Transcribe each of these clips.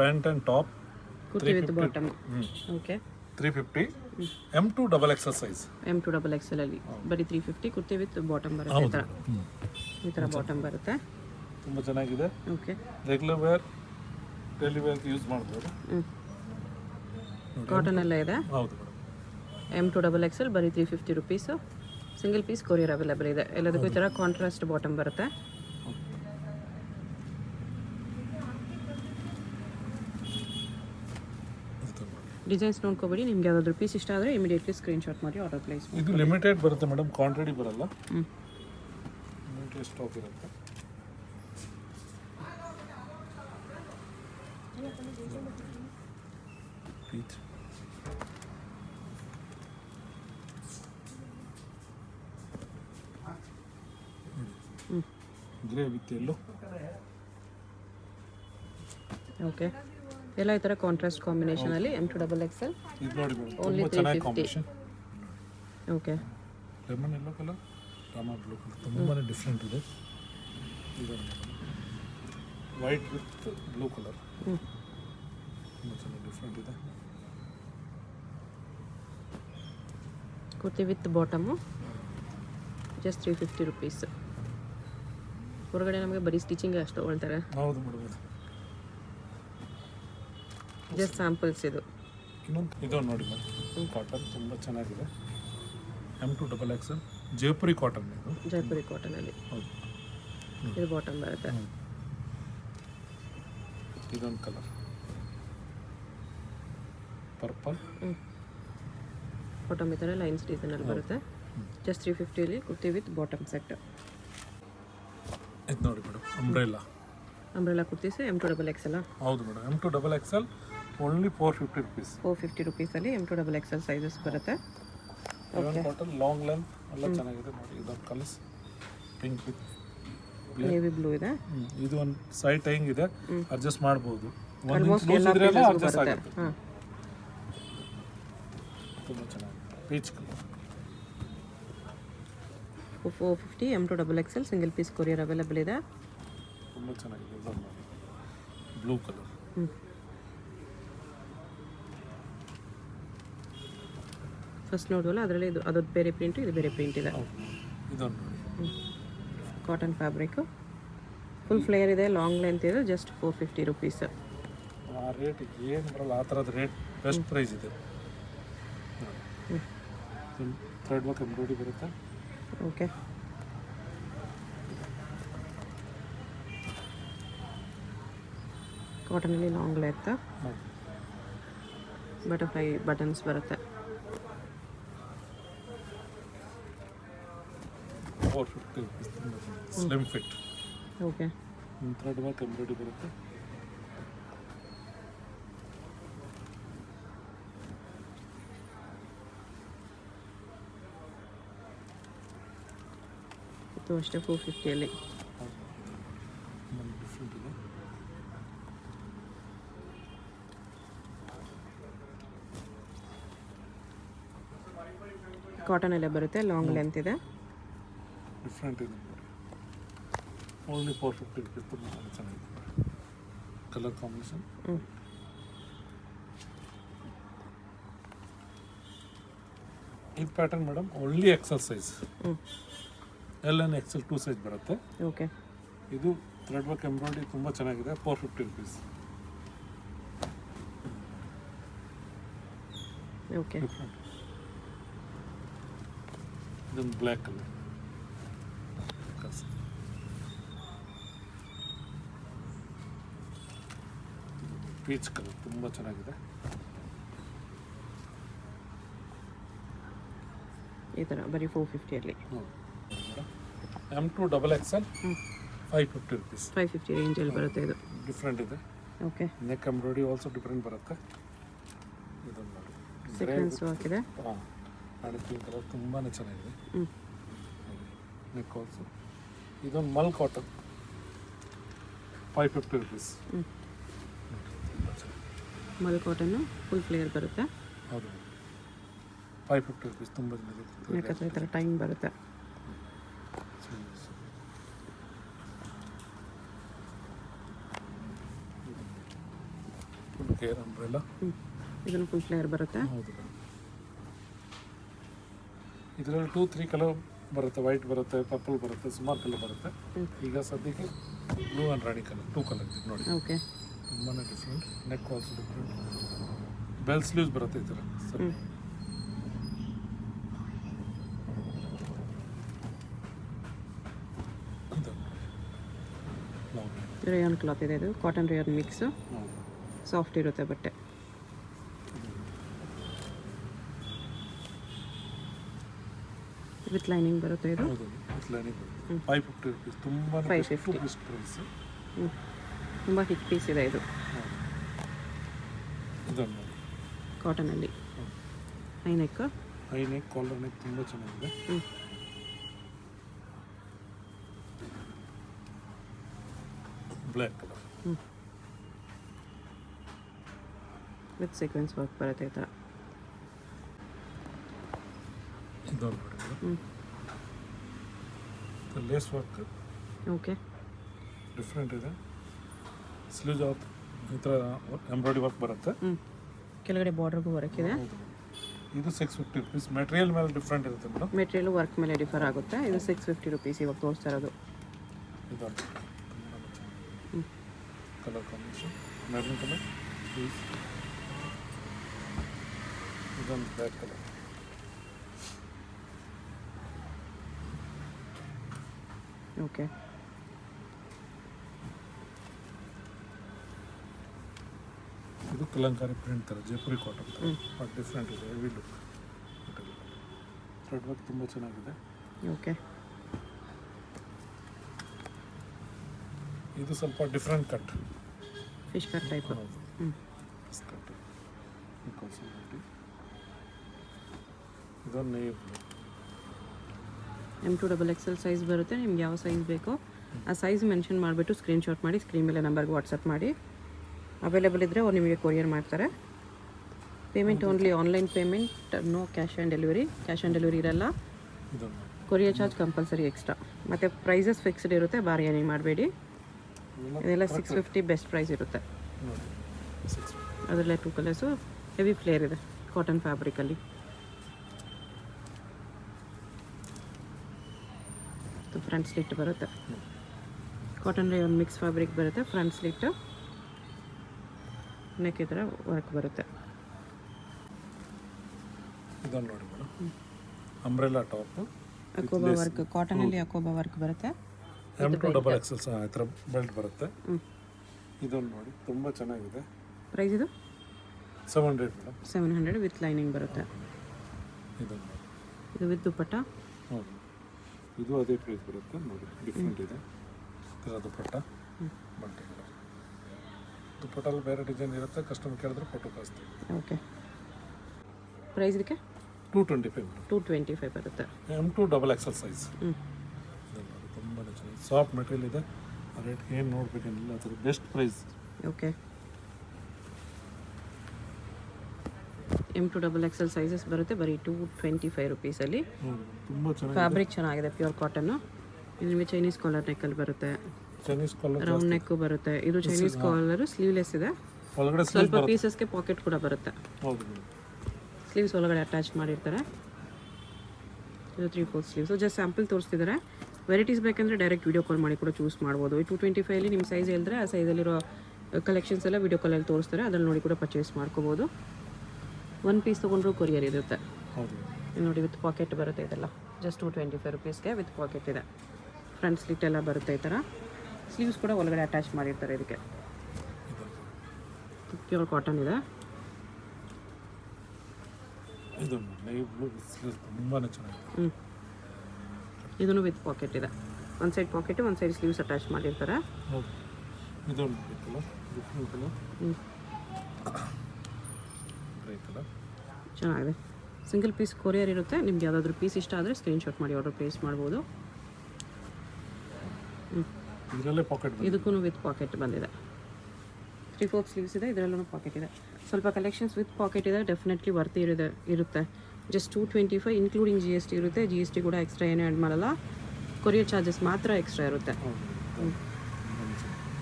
Pant and top kurti with bottom. Okay 350 M2 double XL size. M2 double Excel ಅಲ್ಲಿ ಬರೀ 350 kurti with bottom ಬರುತ್ತೆ. ಈ ಥರ ಈ ಥರ ಬಾಟಮ್ ಬರುತ್ತೆ. ತುಂಬ ಚೆನ್ನಾಗಿದೆ. ಓಕೆ ರೆಗ್ಯುಲರ್ ವೇರ್ ಡೈಲಿ ವೇರ್ಗೆ ಯೂಸ್ ಮಾಡ್ಬೋದು. ಕಾಟನ್ ಎಲ್ಲ ಇದೆ. ಹೌದು ಮೇಡಮ್. M2 ಡಬಲ್ ಎಕ್ಸೆಲ್ ಬರೀ 350 rupees. Single piece courier available ಇದೆ. ಎಲ್ಲದಕ್ಕೂ ಈ ಥರ ಕಾಂಟ್ರಾಸ್ಟ್ ಬಾಟಮ್ ಬರುತ್ತೆ. ಡಿಸೈನ್ಸ್ ನೋಡ್ಕೋಬೇಡಿ. ನಿಮ್ಗೆ ಯಾವ್ದಾದ್ರು ಪೀಸ್ ಇಷ್ಟ ಆದರೆ ಇಮಿಡಿಯೇಟ್ಲಿ ಸ್ಕ್ರೀನ್ಶಾಟ್ ಮಾಡಿ ಆರ್ಡರ್ ಪ್ಲೇಸ್ ಮಾಡಿ. ಇದು ಲಿಮಿಟೆಡ್ ಬರುತ್ತೆ ಮೇಡಮ್, ಕ್ವಾಂಟಿಟಿ ಬರಲ್ಲ. ಲಿಮಿಟೆಡ್ ಸ್ಟಾಕ್ ಇರುತ್ತೆ. Peach grey with yellow. Okay ಎಲ್ಲ ಈ ಥರ ಕಾಂಟ್ರಾಸ್ಟ್ ಕಾಂಬಿನೇಷನಲ್ಲಿ M2 ಡಬಲ್ ಎಕ್ಸೆಲ್ ಇದು ನೋಡಿ ಮೇಡಮ್, ಓನ್ಲಿ ತುಂಬ ಚೆನ್ನಾಗಿ 350. Combination. Okay lemon yellow colour, Rama blue colour ತುಂಬಾ ಡಿಫ್ರೆಂಟ್ ಇದೆ. ಇದು ವೈಟ್ ವಿತ್ ಬ್ಲೂ ಕಲರ್ ತುಂಬ ಚೆನ್ನಾಗಿ ಡಿಫ್ರೆಂಟ್ ಇದೆ. Kurti with bottom just 350 rupees. ಹೊರಗಡೆ ನಮಗೆ ಬರೀ ಸ್ಟಿಚಿಂಗ್ ಅಷ್ಟು ತೊಗೊಳ್ತಾರೆ. ಹೌದು ಮೇಡಮ್. ಜಸ್ಟ್ ಸ್ಯಾಂಪಲ್ಸ್ ಇದು. ಇನ್ನೊಂದು ಇದೊಂದು ನೋಡಿ ಮೇಡಮ್, ಕಾಟನ್ ತುಂಬ ಚೆನ್ನಾಗಿದೆ. M2 double Excel Jaipuri cotton ಇದು. ಜೈಪುರಿ ಕಾಟನಲ್ಲಿ ಹೌದು. ಇದು ಬಾಟಮ್ ಬರುತ್ತೆ. ಇದೊಂದು ಕಲರ್ ಪರ್ಪಲ್. ಬಾಟಮ್ ಈ ಥರ ಲೈನ್ಸ್ ಡಿಸೈನಲ್ಲಿ ಬರುತ್ತೆ. Just 350 kurti with bottom set. ಇದು ನೋಡಿ madam, umbrella. Umbrella kurtis M2 double XL. ಹೌದು madam, M2 double XL only 450 rupees. 450 ರುಪೀಸಲ್ಲಿ M2 ಡಬಲ್ ಎಕ್ಸೆಲ್ ಸೈಜಸ್ ಬರುತ್ತೆ. ಓಕೆ ಕಾಟನ್ ಲಾಂಗ್ ಲೆಂತ್ ಎಲ್ಲ ಚೆನ್ನಾಗಿದೆ ನೋಡಿ. ಇದೊಂದು colours pink with navy blue ಇದೆ. ಇದು ಒಂದು ಸೈಡ್ ಟೈಂಗ್ ಇದೆ, ಅಡ್ಜಸ್ಟ್ ಮಾಡ್ಬೋದು. ಆಲ್ಮೋಸ್ಟ್ ಎಲ್ಲ ಅಡ್ಜಸ್ಟ್ ಬರುತ್ತೆ. ಆಗುತ್ತೆ. ಹಾಂ ತುಂಬ ಚೆನ್ನಾಗಿದೆ. Peach colour 450 M2 double XL single piece courier available ಇದೆ. ತುಂಬ ಚೆನ್ನಾಗಿದೆ. ಇದೊಂದು ನೋಡಿ ಬ್ಲೂ ಕಲರ್. ಫಸ್ಟ್ ನೋಡುವಲ್ಲ ಅದರಲ್ಲಿ ಇದು ಅದೊಂದು ಬೇರೆ ಪ್ರಿಂಟು, ಇದು ಬೇರೆ ಪ್ರಿಂಟ್ ಇದೆ. ಇದೊಂದು ನೋಡಿ ಕಾಟನ್ ಫ್ಯಾಬ್ರಿಕ್ಕು ಫುಲ್ ಫ್ಲೇಯರ್ ಇದೆ, ಲಾಂಗ್ ಲೆಂತ್ ಇದೆ. Just 450 rupees. ಆ ರೇಟ್ ಏನು ಬರಲ್ಲ, ಆ ಥರದ ರೇಟ್ ಬೆಸ್ಟ್ ಪ್ರೈಸ್ ಇದೆ. ಥ್ರೆಡ್ ವರ್ಕ್ ಎಂಬ್ರಾಯ್ಡ್ರಿ ಬರುತ್ತೆ. ಓಕೆ ಕಾಟನಲ್ಲಿ ಲಾಂಗ್ ಲೆಂತ್ ಬಟರ್ಫ್ಲೈ ಬಟನ್ಸ್ ಬರುತ್ತೆ. 450 rupees. Slim fit. Okay thread work embroidery ಬರುತ್ತೆ. ಇದು ಅಷ್ಟೇ 450 ಡಿಫ್ರೆಂಟ್ ಇದೆ. ಕಾಟನಲ್ಲೇ ಬರುತ್ತೆ, ಲಾಂಗ್ ಲೆಂತ್ ಇದೆ. ಡಿಫ್ರೆಂಟ್ ಇದೆ ನೋಡಿ. Only 450 rupees. ತುಂಬ ಚೆನ್ನಾಗಿದೆ ಕಲರ್ ಕಾಂಬಿನೇಷನ್. ಇದು pattern madam only XL size. L and XL 2 size ಬರುತ್ತೆ. ಓಕೆ ಇದು ಥ್ರೆಡ್ ವರ್ಕ್ ಎಂಬ್ರಾಯ್ಡ್ರಿ ತುಂಬ ಚೆನ್ನಾಗಿದೆ. 450 ರುಪೀಸ್. ಓಕೆ ಇದೊಂದು ಬ್ಲ್ಯಾಕ್ ಕಲರ್ ಪೀಚ್ ಕಲರ್ ತುಂಬ ಚೆನ್ನಾಗಿದೆ. ಈ ಥರ ಬರೀ 450 M2 ಡಬಲ್ ಎಕ್ಸೆಲ್ 550 ರುಪೀಸ್. 550 ರೇಂಜಲ್ಲಿ ಬರುತ್ತೆ. ಇದು ಡಿಫ್ರೆಂಟ್ ಇದೆ. Okay neck embroidery also different ಬರುತ್ತೆ. ಇದೊಂದು ನೋಡಿ ಸೀಕ್ವೆನ್ಸ್ ಹಾಕಿದೆ. ಹಾಂ ನಾಳೆ ಪಿಂಕ್ ಕಲರ್ ತುಂಬಾ ಚೆನ್ನಾಗಿದೆ. Neck also. ಇದೊಂದು mul cotton 550 rupees. Mul cotton full flare ಬರುತ್ತೆ. ಹೌದು 550 ರುಪೀಸ್. ತುಂಬ ಯಾಕಂದರೆ ಈ ಥರ ಟೈಮ್ ಬರುತ್ತೆ. Care umbrella. ಇದನ್ನು ಫುಲ್ ಫ್ಲೇಯರ್ ಬರುತ್ತೆ. ಹೌದು ಮೇಡಮ್. ಇದರಲ್ಲಿ 2-3 ಕಲರ್ ಬರುತ್ತೆ, ವೈಟ್ ಬರುತ್ತೆ, ಪರ್ಪಲ್ ಬರುತ್ತೆ, ಸುಮಾರು ಕಲರ್ ಬರುತ್ತೆ. ಈಗ ಸದ್ಯಕ್ಕೆ blue and Rani colour 2 colour ಇದೆ ನೋಡಿ. ಓಕೆ. ತುಂಬಾ different. Neck also different. Bell sleeves ಬರುತ್ತೆ ಈ ಥರ ಸರ್. ರೇಯಾನ್ ಕ್ಲಾತ್ ಇದೆ, ಇದು ಕಾಟನ್ ರೇಯಾನ್ ಮಿಕ್ಸು, ಸಾಫ್ಟ್ ಇರುತ್ತೆ ಬಟ್ಟೆ. ವಿತ್ ಲೈನಿಂಗ್ ಬರುತ್ತೆ ಇದು. ಹೌದು, ವಿತ್ ಲೈನಿಂಗ್ ಬರುತ್ತೆ. 550 rupees. ತುಂಬಾ 550 ಬೆಸ್ಟ್ ಪ್ರೈಸ್. ತುಂಬ ಹಿಟ್ ಪೀಸ್ ಇದೆ ಇದು. ಇದನ್ನು ಕಾಟನಲ್ಲಿ high neck, high neck, collar neck ತುಂಬ ಚೆನ್ನಾಗಿದೆ. Black colour with sequins work ಬರುತ್ತೆ ಈ ಥರ. ಇದೊಂದು ನೋಡಿ madam. Lace work okay, different ಇದೆ. ಸ್ಲೀವ್ಸ್ ಈ ಥರ ಎಂಬ್ರಾಯ್ಡ್ರಿ ವರ್ಕ್ ಬರುತ್ತೆ. ಕೆಳಗಡೆ ಬಾರ್ಡರ್ಗೂ ವರ್ಕ್ ಇದೆ. ಇದು 650 rupees. ಮೆಟೀರಿಯಲ್ ಮೇಲೆ ಡಿಫ್ರೆಂಟ್ ಇರುತ್ತೆ ಮೇಡಮ್. ಮೆಟೀರಿಯಲ್ ವರ್ಕ್ ಮೇಲೆ ಡಿಫರ್ ಆಗುತ್ತೆ. ಇದು 650 rupees ಇವಾಗ ತೋರಿಸ್ತಾ ಇರೋದು. ಇದೊಂದು ಕಲರ್ ಕಾಂಬಿನೇಷನ್ ಮೆರೂನ್ ಕಲರ್. ಇದೊಂದು ಬ್ಲ್ಯಾಕ್ ಕಲರ್. ಓಕೆ, ಇದು ಕಲಂಕಾರಿ ಪ್ರಿಂಟ್ ಥರ ಜೈಪುರಿ ಕಾಟನ್ ಥರ, ಬಟ್ ಡಿಫ್ರೆಂಟ್ ಇದೆ. Heavy look. ಥ್ರೆಡ್ ವರ್ಕ್ ತುಂಬ ಚೆನ್ನಾಗಿದೆ. ಓಕೆ, ಇದು ಸ್ವಲ್ಪ different cut, fish cut type. Cut ಇದೊಂದು ನೇವಿ ಬ್ಲೂ. M2XXL ಸೈಜ್ ಬರುತ್ತೆ. ನಿಮ್ಗೆ ಯಾವ ಸೈಜ್ ಬೇಕೋ ಆ ಸೈಜ್ ಮೆನ್ಷನ್ ಮಾಡಿಬಿಟ್ಟು ಸ್ಕ್ರೀನ್ಶಾಟ್ ಮಾಡಿ ಸ್ಕ್ರೀನ್ ಮೇಲೆ ನಂಬರ್ಗೆ ವಾಟ್ಸಪ್ ಮಾಡಿ. ಅವೈಲೇಬಲ್ ಇದ್ದರೆ ಅವ್ರು ನಿಮಗೆ ಕೊರಿಯರ್ ಮಾಡ್ತಾರೆ. Payment only online payment, no cash on delivery. Cash on delivery ಇರಲ್ಲ. Courier charge compulsory extra. ಮತ್ತು ಪ್ರೈಸಸ್ ಫಿಕ್ಸ್ಡ್ ಇರುತ್ತೆ, ಬಾರ್ಗೇನಿ ಮಾಡಬೇಡಿ. ಇದೆಲ್ಲ 650 ಬೆಸ್ಟ್ ಪ್ರೈಸ್ ಇರುತ್ತೆ. ಅದರಲ್ಲೇ 2 ಕಲರ್ಸು. ಹೆವಿ ಫ್ಲೇರ್ ಇದೆ ಕಾಟನ್ ಫ್ಯಾಬ್ರಿಕಲ್ಲಿ. ಫ್ರಂಟ್ ಸ್ಲಿಟ್ ಬರುತ್ತೆ. ಕಾಟನ್ ರೇಯಾನ್ ಮಿಕ್ಸ್ ಫ್ಯಾಬ್ರಿಕ್ ಬರುತ್ತೆ. ಫ್ರಂಟ್ ಸ್ಲಿಟ್, ನೆಕ್ ಈ ಥರ ವರ್ಕ್ ಬರುತ್ತೆ. ಇದನ್ನು ನೋಡಿ ಮೇಡಮ್, ಅಂಬ್ರೆಲಾ ಟಾಪ್, ಅಕೋಬಾ ವರ್ಕ್, ಕಾಟನಲ್ಲಿ ಅಕೋಬಾ ವರ್ಕ್ ಬರುತ್ತೆ. M2XXL ಈ ಥರ ಬೆಲ್ಟ್ ಬರುತ್ತೆ. ಇದನ್ನು ನೋಡಿ ತುಂಬ ಚೆನ್ನಾಗಿದೆ. ಪ್ರೈಸ್ ಇದು 700 ಮೇಡಮ್. 700 ವಿತ್ ಲೈನಿಂಗ್ ಬರುತ್ತೆ. ಇದನ್ನು ಇದು ವಿತ್ ದುಪ್ಪಟ್ಟ. ಹೌದು, ಇದು ಅದೇ ಪ್ರೈಸ್ ಬರುತ್ತೆ ನೋಡಿ. ಡಿಫ್ರೆಂಟ್ ಇದೆ ಇದರ ದುಪ್ಪಟ್ಟ. ಬಟ್ಟೆ ದುಪ್ಪಟ್ಟಲ್ಲಿ ಬೇರೆ ಡಿಸೈನ್ ಇರುತ್ತೆ. ಕಸ್ಟಮರ್ ಕೇಳಿದ್ರೆ ಫೋಟೋ ಕಳಿಸ್ತೀವಿ. ಓಕೆ, ಪ್ರೈಸ್ ಇದಕ್ಕೆ 225 ಮೇಡಮ್. 225 ಬರುತ್ತೆ. M2XXL size. ತುಂಬ ಚೆನ್ನಾಗಿ ಸಾಫ್ಟ್ ಮೆಟೀರಿಯಲ್ ಇದೆ. ರೇಟ್ಗೆ ಏನು ನೋಡ್ಬೇಕೇನಿಲ್ಲ, ಅದರ best price. Okay, M2XXL sizes ಬರುತ್ತೆ. ಬರೀ 225 ರುಪೀಸಲ್ಲಿ. ತುಂಬ ಚೆನ್ನಾಗಿ ಫ್ಯಾಬ್ರಿಕ್ ಚೆನ್ನಾಗಿದೆ, ಪ್ಯೂರ್ ಕಾಟನ್ನು. ಇದು ನಿಮಗೆ ಚೈನೀಸ್ ಕಾಲರ್ ನೆಕ್ಕಲ್ಲಿ ಬರುತ್ತೆ. ಚೈನೀಸ್ ಕಾಲರ್ ರೌಂಡ್ ನೆಕ್ಕು ಬರುತ್ತೆ. ಇದು ಚೈನೀಸ್ ಕಾಲರು ಸ್ಲೀವ್ಲೆಸ್ ಇದೆ. ಒಳಗಡೆ ಸ್ವಲ್ಪ ಪೀಸಸ್ಗೆ ಪಾಕೆಟ್ ಕೂಡ ಬರುತ್ತೆ. ಹೌದು, ಸ್ಲೀವ್ಸ್ ಒಳಗಡೆ ಅಟ್ಯಾಚ್ ಮಾಡಿರ್ತಾರೆ. ಇದು 3/4 ಸ್ಲೀವ್ಸು. ಜಸ್ಟ್ ಸ್ಯಾಂಪಲ್ ತೋರಿಸ್ತಿದ್ದಾರೆ. ವೆರೈಟೀಸ್ ಬೇಕಂದರೆ ಡೈರೆಕ್ಟ್ ವೀಡಿಯೋ ಕಾಲ್ ಮಾಡಿ ಕೂಡ ಚೂಸ್ ಮಾಡ್ಬೋದು. ಈ 225 ನಿಮ್ಮ ಸೈಜ್ ಹೇಳಿದ್ರೆ ಆ ಸೈಜಲ್ಲಿರೋ ಕಲೆಕ್ಷನ್ಸ್ ಎಲ್ಲ ವೀಡಿಯೋ ಕಾಲಲ್ಲಿ ತೋರಿಸ್ತಾರೆ. ಅದ್ರಲ್ಲಿ ನೋಡಿ ಕೂಡ ಪರ್ಚೇಸ್ ಮಾಡ್ಕೋಬೋದು. 1 ಪೀಸ್ ತೊಗೊಂಡ್ರೂ ಕೊರಿಯರ್ ಇರುತ್ತೆ. ನೋಡಿ, ವಿತ್ ಪಾಕೆಟ್ ಬರುತ್ತೆ. ಇದೆಲ್ಲ ಜಸ್ಟ್ 225 ರುಪೀಸ್ಗೆ ವಿತ್ ಪಾಕೆಟ್ ಇದೆ. ಫ್ರಂಟ್ ಸ್ಲಿಟ್ ಎಲ್ಲ ಬರುತ್ತೆ ಈ ಥರ. ಸ್ಲೀವ್ಸ್ ಕೂಡ ಒಳಗಡೆ ಅಟ್ಯಾಚ್ ಮಾಡಿರ್ತಾರೆ. ಇದಕ್ಕೆ ಪ್ಯೂರ್ ಕಾಟನ್ ಇದೆ. ಇದು ತುಂಬಾ ಚೆನ್ನಾಗಿದೆ. ಇದನ್ನು ವಿತ್ ಪಾಕೆಟ್ ಇದೆ. ಒಂದು ಸೈಡ್ ಪಾಕೆಟ್, ಒಂದು ಸೈಡ್ ಸ್ಲೀವ್ಸ್ ಅಟ್ಯಾಚ್ ಮಾಡಿರ್ತಾರೆ. ಇದೊಂದು ಚೆನ್ನಾಗಿದೆ. ಸಿಂಗಲ್ ಪೀಸ್ ಕೊರಿಯರ್ ಇರುತ್ತೆ. ನಿಮ್ಗೆ ಯಾವುದಾದ್ರೂ ಪೀಸ್ ಇಷ್ಟ ಆದರೆ ಸ್ಕ್ರೀನ್ಶಾಟ್ ಮಾಡಿ ಆರ್ಡರ್ ಪ್ಲೇಸ್ ಮಾಡ್ಬೋದು. ಇದಕ್ಕೂ ವಿತ್ ಪಾಕೆಟ್ ಬಂದಿದೆ. 3/4 ಸ್ಲೀವ್ಸ್ ಇದೆ. ಇದರಲ್ಲೂ ಪಾಕೆಟ್ ಇದೆ. ಸ್ವಲ್ಪ ಕಲೆಕ್ಷನ್ಸ್ ವಿತ್ ಪಾಕೆಟ್ ಇದೆ. ಡೆಫಿನೆಟ್ಲಿ ವರ್ತಿ ಇರುತ್ತೆ. ಜಸ್ಟ್ 225 ಇನ್ಕ್ಲೂಡಿಂಗ್ GST ಇರುತ್ತೆ. GST ಕೂಡ ಎಕ್ಸ್ಟ್ರಾ ಏನೂ ಆ್ಯಡ್ ಮಾಡಲ್ಲ. ಕೊರಿಯರ್ ಚಾರ್ಜಸ್ ಮಾತ್ರ ಎಕ್ಸ್ಟ್ರಾ ಇರುತ್ತೆ.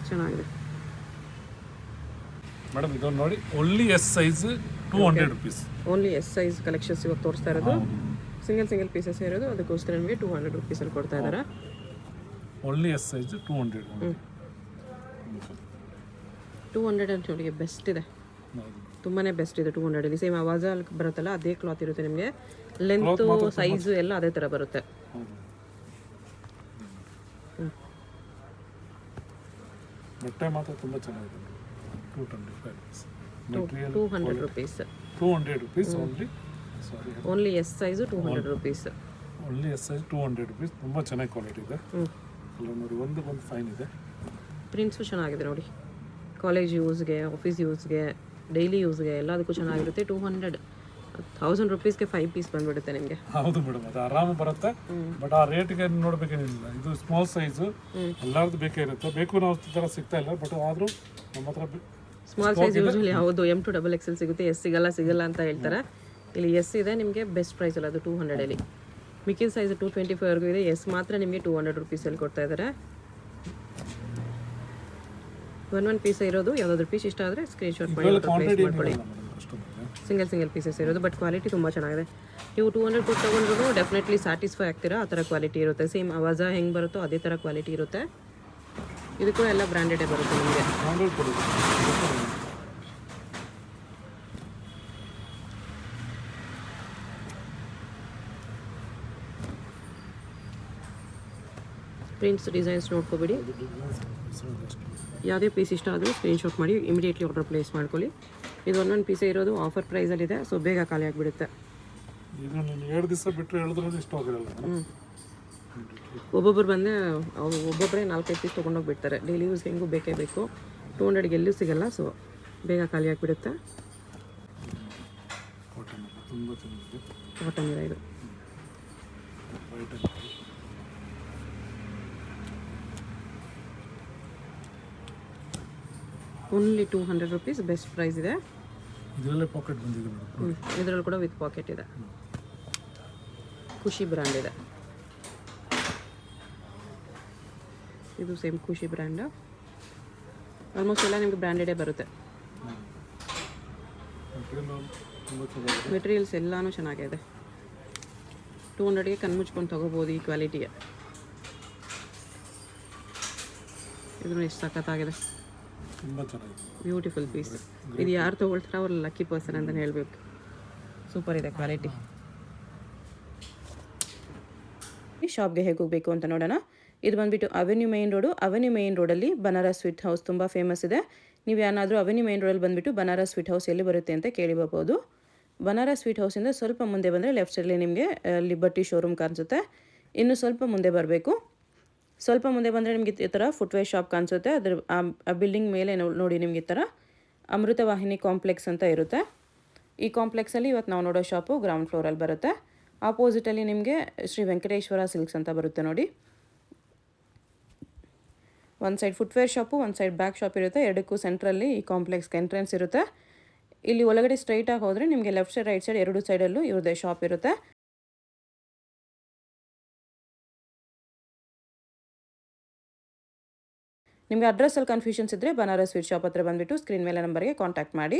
ಚೆನ್ನಾಗಿದೆ. ಮೇಡಮ್ ಇದೊಂದು ನೋಡಿ only S size 200 rupees. Only S size collections ಇವಾಗ ತೋರಿಸ್ತಾ ಇರೋದು. ಸಿಂಗಲ್ ಪೀಸಸ್ ಇರೋದು, ಅದಕ್ಕೋಸ್ಕರ ನಿಮಗೆ 200 ರುಪೀಸಲ್ಲಿ ಕೊಡ್ತಾ ಇದ್ದಾರೆ. Only S size 200. 200 ಅಂತ ನೋಡಿ ಬೆಸ್ಟ್ ಇದೆ, ತುಂಬಾ ಬೆಸ್ಟ್ ಇದೆ 200 ಸೇಮ್ ಅವಾಜ ಬರುತ್ತಲ್ಲ ಅದೇ ಕ್ಲಾತ್ ಇರುತ್ತೆ ನಿಮಗೆ. ಲೆಂತು ಸೈಜು ಎಲ್ಲ ಅದೇ ಥರ ಬರುತ್ತೆ. ಬಟ್ಟೆ ಮಾತ್ರ ತುಂಬ ಚೆನ್ನಾಗಿದೆ. 200 rupees. 200 rupees only. Sorry, only S size 200 rupees. Only S size 200 rupees. ತುಂಬ ಚೆನ್ನಾಗಿ ಕ್ವಾಲಿಟಿ ಇದೆ. ಕಲರ್ ನೋಡಿ, ಒಂದು ಫೈನ್ ಇದೆ. ಪ್ರಿಂಟ್ಸು ಚೆನ್ನಾಗಿದೆ ನೋಡಿ, ಕಾಲೇಜ್ ಯೂಸ್ಗೆ, ಆಫೀಸ್ ಯೂಸ್ಗೆ, ಡೈಲಿ ಯೂಸ್ಗೆ ಎಲ್ಲದಕ್ಕೂ ಚೆನ್ನಾಗಿರುತ್ತೆ. 1000 ರುಪೀಸ್ಗೆ 5 ಪೀಸ್ ಬಂದ್ಬಿಡುತ್ತೆ ನಿಮಗೆ. ಹೌದು ಮೇಡಮ್, ಅದು ಆರಾಮ ಬರುತ್ತೆ. ಬಟ್ ಆ ರೇಟ್ಗೆ ನೋಡ್ಬೇಕೇನಿಲ್ಲ. ಇದು ಸ್ಮಾಲ್ ಸೈಜು ಎಲ್ಲರದ್ದು ಬೇಕೇ ಇರುತ್ತೆ. ಬೇಕು ನಾವು ಥರ ಸಿಗ್ತಾ ಇಲ್ಲ, ಬಟ್ ಆದರೂ ನಮ್ಮ ಹತ್ರ ಸ್ಮಾಲ್ ಸೈಜ್ ಯೂಶಲಿ ಹೌದು M to XXL ಸಿಗುತ್ತೆ, ಎಸ್ ಸಿಗಲ್ಲ ಅಂತ ಹೇಳ್ತಾರೆ. ಇಲ್ಲಿ ಎಸ್ ಇದೆ ನಿಮಗೆ ಬೆಸ್ಟ್ ಪ್ರೈಸ್ ಅಲ್ಲ, ಅದು 200 ಮಿಕ್ಕಿದ ಸೈಜ್ 225 ಇದೆ. ಎಸ್ ಮಾತ್ರ ನಿಮಗೆ 200 ರುಪೀಸಲ್ಲಿ ಕೊಡ್ತಾ ಇದ್ದಾರೆ. ಒನ್ ಪೀಸ್ ಇರೋದು, ಯಾವುದಾದ್ರು ಪೀಸ್ ಇಷ್ಟ ಆದರೆ ಸ್ಕ್ರೀನ್ಶಾಟ್ ಮಾಡಿ ಪ್ಲೇಸ್ ಮಾಡ್ಕೊಳ್ಳಿ. ಸಿಂಗಲ್ ಪೀಸಸ್ ಇರೋದು, ಬಟ್ ಕ್ವಾಲಿಟಿ ತುಂಬ ಚೆನ್ನಾಗಿದೆ. ನೀವು 200 ಕೊಟ್ಟು ತೊಗೊಂಡ್ರು ಡೆಫಿನೆಟ್ಲಿ ಸ್ಯಾಟಿಸ್ಫೈ ಆಗ್ತೀರಾ. ಆ ಥರ ಕ್ವಾಲಿಟಿ ಇರುತ್ತೆ. ಸೇಮ್ ಅವಾಜ ಹೆಂಗೆ ಬರುತ್ತೋ ಅದೇ ಥರ ಕ್ವಾಲಿಟಿ ಇರುತ್ತೆ. ಇದಕ್ಕೂ ಎಲ್ಲ ಬ್ರ್ಯಾಂಡೆಡೇ ಬರುತ್ತೆ ನಿಮಗೆ. ಪ್ರಿಂಟ್ಸ್ ಡಿಸೈನ್ಸ್ ನೋಡ್ಕೊಬೇಡಿ, ಯಾವುದೇ ಪೀಸ್ ಇಷ್ಟ ಆದರೂ ಸ್ಕ್ರೀನ್ಶಾಟ್ ಮಾಡಿ ಇಮಿಡಿಯೇಟ್ಲಿ ಆರ್ಡರ್ ಪ್ಲೇಸ್ ಮಾಡ್ಕೊಳ್ಳಿ. ಇದು ಒಂದೊಂದು ಪೀಸೇ ಇರೋದು, ಆಫರ್ ಪ್ರೈಸಲ್ಲಿದೆ, ಸೊ ಬೇಗ ಖಾಲಿ ಆಗಿಬಿಡುತ್ತೆ. ಇದು ನೀನು 2 ದಿವಸ ಬಿಟ್ಟರೆ ಹೇಳಿದ್ರೆ ಇಷ್ಟ ಆಗಿರಲ್ಲ. ಒಬ್ಬೊಬ್ಬರು ಬಂದರೆ ಒಬ್ಬೊಬ್ಬರೇ 4-5 ಪೀಸ್ ತೊಗೊಂಡೋಗ್ಬಿಡ್ತಾರೆ. ಡೈಲಿ ಯೂಸ್ ಹೆಂಗೂ ಬೇಕೇ ಬೇಕು. 200ಗೆ ಎಲ್ಲೂ ಸಿಗಲ್ಲ, ಸೊ ಬೇಗ ಖಾಲಿ ಆಗಿಬಿಡುತ್ತೆ. ಕಾಟನ್ ಇದೆ ಇದು. ಓನ್ಲಿ 200 ರುಪೀಸ್ ಬೆಸ್ಟ್ ಪ್ರೈಸ್ ಇದೆ. ಇದರಲ್ಲೇ ಪಾಕೆಟ್ ಬಂದಿದೆ ಮೇಡಮ್. ಇದರಲ್ಲಿ ಕೂಡ ವಿತ್ ಪಾಕೆಟ್ ಇದೆ. ಖುಷಿ ಬ್ರ್ಯಾಂಡ್ ಇದೆ ಇದು, ಸೇಮ್ ಖುಷಿ ಬ್ರ್ಯಾಂಡ್. ಆಲ್ಮೋಸ್ಟ್ ಎಲ್ಲ ನಿಮಗೆ ಬ್ರ್ಯಾಂಡೆಡೇ ಬರುತ್ತೆ. ಮೆಟೀರಿಯಲ್ಸ್ ಎಲ್ಲನೂ ಚೆನ್ನಾಗಿದೆ. 200ಗೆ ಕಣ್ಮುಚ್ಕೊಂಡು ತೊಗೋಬೋದು ಈ ಕ್ವಾಲಿಟಿಗೆ. ಇದು ಎಷ್ಟು ಸಖತ್ತಾಗಿದೆ, ತುಂಬ ಚೆನ್ನಾಗಿದೆ, ಬ್ಯೂಟಿಫುಲ್ ಪೀಸ್. ಇದು ಯಾರು ತೊಗೊಳ್ತಾರೋ ಅವ್ರು ಲಕ್ಕಿ ಪರ್ಸನ್ ಅಂತಲೇ ಹೇಳಬೇಕು. ಸೂಪರ್ ಇದೆ ಕ್ವಾಲಿಟಿ. ಈ ಶಾಪ್ಗೆ ಹೇಗೆ ಹೋಗಬೇಕು ಅಂತ ನೋಡೋಣ. ಇದು ಬಂದುಬಿಟ್ಟು avenue main road. Avenue main ರೋಡಲ್ಲಿ ಬನಾರಸ್ ಸ್ವೀಟ್ ಹೌಸ್ ತುಂಬ ಫೇಮಸ್ ಇದೆ. ನೀವು ಏನಾದರೂ ಅವೆನ್ಯೂ ಮೇನ್ ರೋಡಲ್ಲಿ ಬಂದುಬಿಟ್ಟು ಬನಾರಸ್ ಸ್ವೀಟ್ ಹೌಸ್ ಎಲ್ಲಿ ಬರುತ್ತೆ ಅಂತ ಕೇಳಿ ಬರ್ಬೋದು. ಬನಾರಸ್ ಸ್ವೀಟ್ ಹೌಸಿಂದ ಸ್ವಲ್ಪ ಮುಂದೆ ಬಂದರೆ ಲೆಫ್ಟ್ ಸೈಡಲ್ಲಿ ನಿಮಗೆ ಲಿಬರ್ಟಿ ಶೋರೂಮ್ ಕಾಣಿಸುತ್ತೆ. ಇನ್ನು ಸ್ವಲ್ಪ ಮುಂದೆ ಬರಬೇಕು. ಸ್ವಲ್ಪ ಮುಂದೆ ಬಂದರೆ ನಿಮಗೆ ಈ ಥರ ಫುಟ್ವೇರ್ ಶಾಪ್ ಕಾಣಿಸುತ್ತೆ. ಅದ್ರ ಆ ಬಿಲ್ಡಿಂಗ್ ಮೇಲೆ ನೋಡಿ ನಿಮಗೆ ಈ ಥರ ಅಮೃತವಾಹಿನಿ ಕಾಂಪ್ಲೆಕ್ಸ್ ಅಂತ ಇರುತ್ತೆ. ಈ ಕಾಂಪ್ಲೆಕ್ಸಲ್ಲಿ ಇವತ್ತು ನಾವು ನೋಡೋ ಶಾಪು ಗ್ರೌಂಡ್ ಫ್ಲೋರಲ್ಲಿ ಬರುತ್ತೆ. ಆಪೋಸಿಟಲ್ಲಿ ನಿಮಗೆ ಶ್ರೀ ವೆಂಕಟೇಶ್ವರ ಸಿಲ್ಕ್ಸ್ ಅಂತ ಬರುತ್ತೆ ನೋಡಿ. ಒಂದು ಸೈಡ್ ಫುಟ್ವೇರ್ ಶಾಪು, ಒಂದು ಸೈಡ್ ಬ್ಯಾಕ್ ಶಾಪ್ ಇರುತ್ತೆ. ಎರಡಕ್ಕೂ ಸೆಂಟ್ರಲ್ಲಿ ಈ ಕಾಂಪ್ಲೆಕ್ಸ್ಗೆ ಎಂಟ್ರೆನ್ಸ್ ಇರುತ್ತೆ. ಇಲ್ಲಿ ಒಳಗಡೆ ಸ್ಟ್ರೈಟಾಗಿ ಹೋದರೆ ನಿಮಗೆ ಲೆಫ್ಟ್ ಸೈಡ್ ರೈಟ್ ಸೈಡ್ ಎರಡು ಸೈಡಲ್ಲೂ ಇವ್ರದ್ದೇ ಶಾಪ್ ಇರುತ್ತೆ. ನಿಮಗೆ ಅಡ್ರೆಸ್ಸಲ್ಲಿ ಕನ್ಫ್ಯೂಷನ್ಸ್ ಇದ್ದರೆ ಬನಾರಸ್ ಸ್ವೀಟ್ ಶಾಪ್ ಹತ್ರ ಬಂದುಬಿಟ್ಟು ಸ್ಕ್ರೀನ್ ಮೇಲೆ ನಂಬರ್ಗೆ ಕಾಂಟ್ಯಾಕ್ಟ್ ಮಾಡಿ.